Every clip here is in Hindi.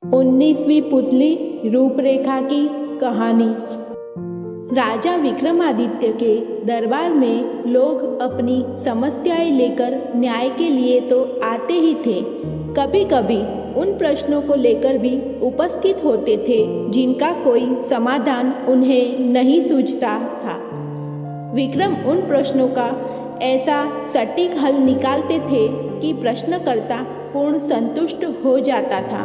19वीं पुतली रूपरेखा की कहानी। राजा विक्रमादित्य के दरबार में लोग अपनी समस्याएं लेकर न्याय के लिए तो आते ही थे, कभी कभी उन प्रश्नों को लेकर भी उपस्थित होते थे जिनका कोई समाधान उन्हें नहीं सूझता था। विक्रम उन प्रश्नों का ऐसा सटीक हल निकालते थे कि प्रश्नकर्ता पूर्ण संतुष्ट हो जाता था।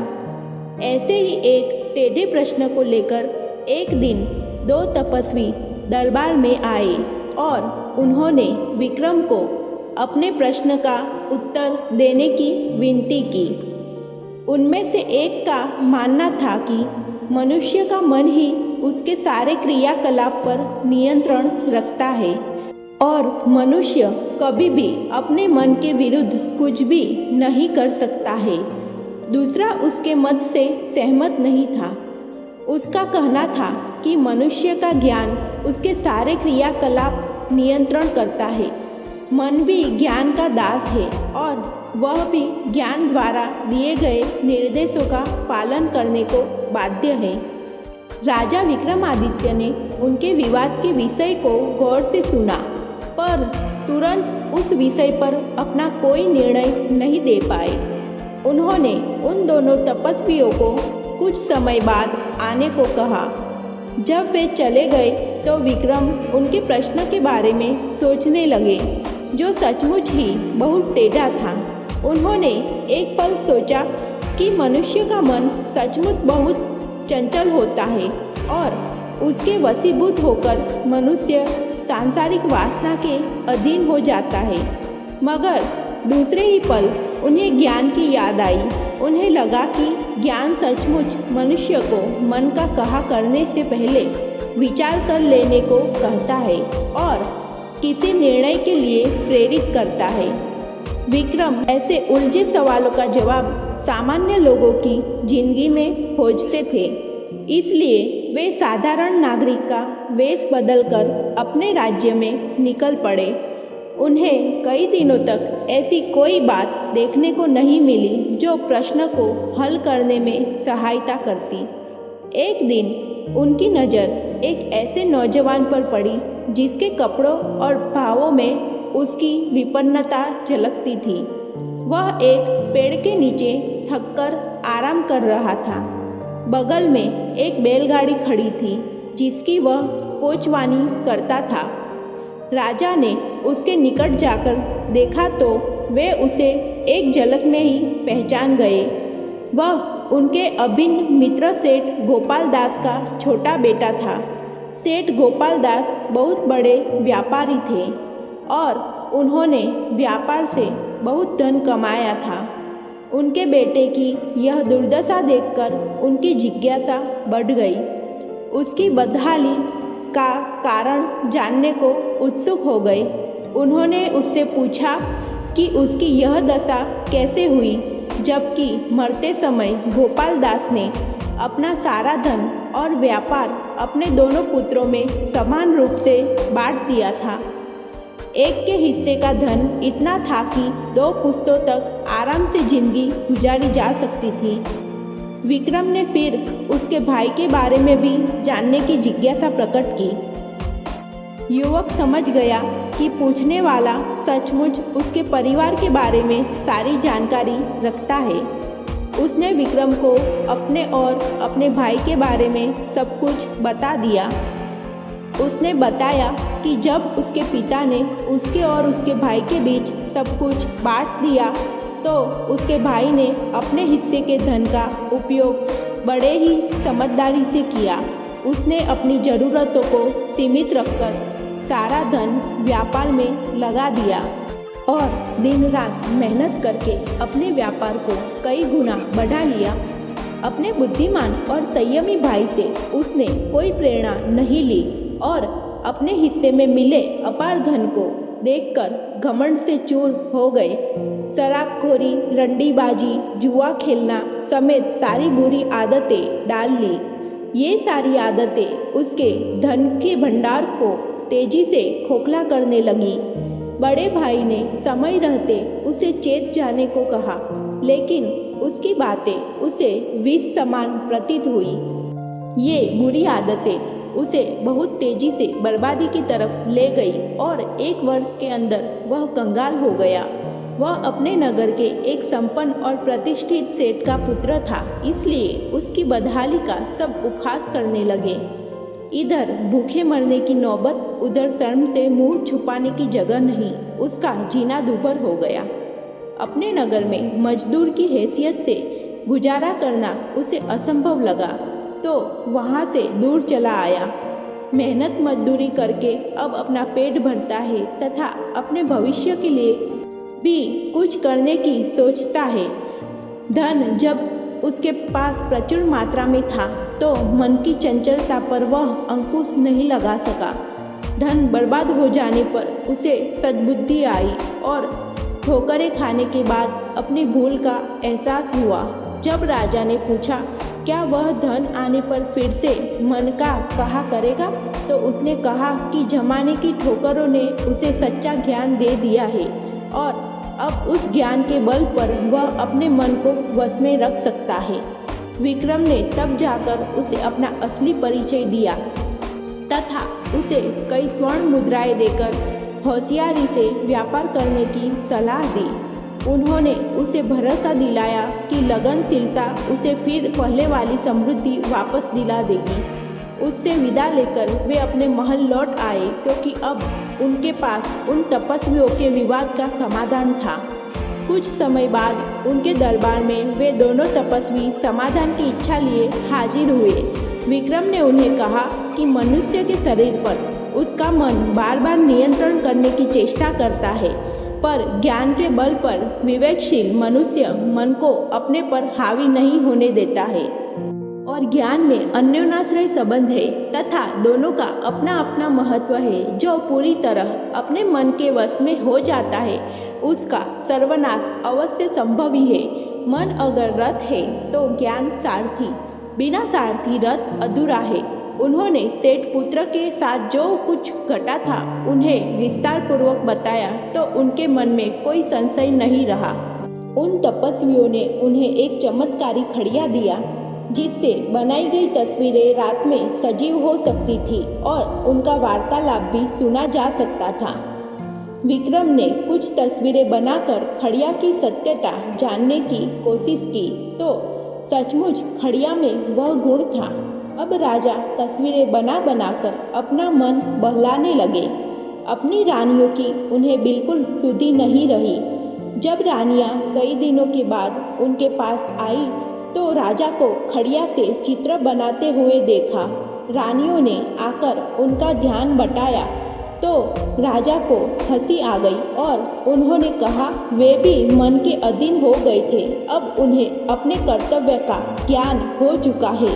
ऐसे ही एक टेढ़े प्रश्न को लेकर एक दिन दो तपस्वी दरबार में आए और उन्होंने विक्रम को अपने प्रश्न का उत्तर देने की विनती की। उनमें से एक का मानना था कि मनुष्य का मन ही उसके सारे क्रियाकलाप पर नियंत्रण रखता है और मनुष्य कभी भी अपने मन के विरुद्ध कुछ भी नहीं कर सकता है। दूसरा उसके मत से सहमत नहीं था। उसका कहना था कि मनुष्य का ज्ञान उसके सारे क्रियाकलाप नियंत्रण करता है। मन भी ज्ञान का दास है और वह भी ज्ञान द्वारा दिए गए निर्देशों का पालन करने को बाध्य है। राजा विक्रमादित्य ने उनके विवाद के विषय को गौर से सुना, पर तुरंत उस विषय पर अपना कोई निर्णय नहीं दे पाए। उन्होंने उन दोनों तपस्वियों को कुछ समय बाद आने को कहा। जब वे चले गए तो विक्रम उनके प्रश्न के बारे में सोचने लगे, जो सचमुच ही बहुत टेढ़ा था। उन्होंने एक पल सोचा कि मनुष्य का मन सचमुच बहुत चंचल होता है और उसके वशीभूत होकर मनुष्य सांसारिक वासना के अधीन हो जाता है। मगर दूसरे ही पल उन्हें ज्ञान की याद आई। उन्हें लगा कि ज्ञान सचमुच मनुष्य को मन का कहा करने से पहले विचार कर लेने को कहता है और किसी निर्णय के लिए प्रेरित करता है। विक्रम ऐसे उलझे सवालों का जवाब सामान्य लोगों की जिंदगी में खोजते थे, इसलिए वे साधारण नागरिक का वेश बदलकर अपने राज्य में निकल पड़े। उन्हें कई दिनों तक ऐसी कोई बात देखने को नहीं मिली जो प्रश्न को हल करने में सहायता करती। एक दिन उनकी नज़र एक ऐसे नौजवान पर पड़ी जिसके कपड़ों और भावों में उसकी विपन्नता झलकती थी। वह एक पेड़ के नीचे थककर आराम कर रहा था। बगल में एक बैलगाड़ी खड़ी थी जिसकी वह कोचवानी करता था। राजा ने उसके निकट जाकर देखा तो वे उसे एक झलक में ही पहचान गए। वह उनके अभिन्न मित्र सेठ गोपाल दास का छोटा बेटा था। सेठ गोपाल दास बहुत बड़े व्यापारी थे और उन्होंने व्यापार से बहुत धन कमाया था। उनके बेटे की यह दुर्दशा देखकर उनकी जिज्ञासा बढ़ गई। उसकी बदहाली का कारण जानने को उत्सुक हो गए। उन्होंने उससे पूछा कि उसकी यह दशा कैसे हुई, जबकि मरते समय गोपाल दास ने अपना सारा धन और व्यापार अपने दोनों पुत्रों में समान रूप से बांट दिया था। एक के हिस्से का धन इतना था कि 2 पुश्तों तक आराम से जिंदगी गुजारी जा सकती थी। विक्रम ने फिर उसके भाई के बारे में भी जानने की जिज्ञासा प्रकट की। युवक समझ गया कि पूछने वाला सचमुच उसके परिवार के बारे में सारी जानकारी रखता है। उसने विक्रम को अपने और अपने भाई के बारे में सब कुछ बता दिया। उसने बताया कि जब उसके पिता ने उसके और उसके भाई के बीच सब कुछ बांट दिया तो उसके भाई ने अपने हिस्से के धन का उपयोग बड़े ही समझदारी से किया। उसने अपनी ज़रूरतों को सीमित रखकर सारा धन व्यापार में लगा दिया और दिन रात मेहनत करके अपने व्यापार को कई गुना बढ़ा लिया। अपने बुद्धिमान और संयमी भाई से उसने कोई प्रेरणा नहीं ली और अपने हिस्से में मिले अपार धन को देखकर घमंड से चूर हो गए। शराबखोरी, रंडीबाजी, जुआ खेलना समेत सारी बुरी आदतें डाल ली। ये सारी आदतें उसके धन के भंडार को तेजी से खोखला करने लगी। बड़े भाई ने समय रहते उसे चेत जाने को कहा, लेकिन उसकी बातें उसे विष समान प्रतीत हुई। ये बुरी आदतें उसे बहुत तेजी से बर्बादी की तरफ ले गई और 1 वर्ष के अंदर वह कंगाल हो गया। वह अपने नगर के एक संपन्न और प्रतिष्ठित सेठ का पुत्र था, इसलिए उसकी बदहाली का सब उपहास करने लगे। इधर भूखे मरने की नौबत, उधर शर्म से मुंह छुपाने की जगह नहीं, उसका जीना दूभर हो गया। अपने नगर में मजदूर की हैसियत से गुजारा करना उसे असंभव लगा, तो वहाँ से दूर चला आया। मेहनत मजदूरी करके अब अपना पेट भरता है तथा अपने भविष्य के लिए भी कुछ करने की सोचता है। धन जब उसके पास प्रचुर मात्रा में था तो मन की चंचलता पर वह अंकुश नहीं लगा सका। धन बर्बाद हो जाने पर उसे सद्बुद्धि आई और ठोकरें खाने के बाद अपनी भूल का एहसास हुआ। जब राजा ने पूछा क्या वह धन आने पर फिर से मन का कहा करेगा, तो उसने कहा कि जमाने की ठोकरों ने उसे सच्चा ज्ञान दे दिया है और अब उस ज्ञान के बल पर वह अपने मन को वश में रख सकता है। विक्रम ने तब जाकर उसे अपना असली परिचय दिया तथा उसे कई स्वर्ण मुद्राएं देकर होशियारी से व्यापार करने की सलाह दी। उन्होंने उसे भरोसा दिलाया कि लगनशीलता उसे फिर पहले वाली समृद्धि वापस दिला देगी। उससे विदा लेकर वे अपने महल लौट आए, क्योंकि अब उनके पास उन तपस्वियों के विवाद का समाधान था। कुछ समय बाद उनके दरबार में वे दोनों तपस्वी समाधान की इच्छा लिए हाजिर हुए। विक्रम ने उन्हें कहा कि मनुष्य के शरीर पर उसका मन बार बार नियंत्रण करने की चेष्टा करता है, पर ज्ञान के बल पर विवेकशील मनुष्य मन को अपने पर हावी नहीं होने देता है। और ज्ञान में अन्योन्याश्रय संबंध है तथा दोनों का अपना अपना महत्व है। जो पूरी तरह अपने मन के वश में हो जाता है उसका सर्वनाश अवश्य संभव ही है। मन अगर रथ है तो ज्ञान सारथी, बिना सारथी रथ अधूरा है। उन्होंने सेठ पुत्र के साथ जो कुछ घटा था उन्हें विस्तार पूर्वक बताया, तो उनके मन में कोई संशय नहीं रहा। उन तपस्वियों ने उन्हें एक चमत्कारी खड़िया दिया जिससे बनाई गई तस्वीरें रात में सजीव हो सकती थी और उनका वार्तालाप भी सुना जा सकता था। विक्रम ने कुछ तस्वीरें बनाकर खड़िया की सत्यता जानने की कोशिश की, तो सचमुच खड़िया में वह गुण था। अब राजा तस्वीरें बना बनाकर अपना मन बहलाने लगे। अपनी रानियों की उन्हें बिल्कुल सुधि नहीं रही। जब रानियां कई दिनों के बाद उनके पास आई तो राजा को खड़िया से चित्र बनाते हुए देखा। रानियों ने आकर उनका ध्यान बटाया तो राजा को हंसी आ गई और उन्होंने कहा वे भी मन के अधीन हो गए थे। अब उन्हें अपने कर्तव्य का ज्ञान हो चुका है।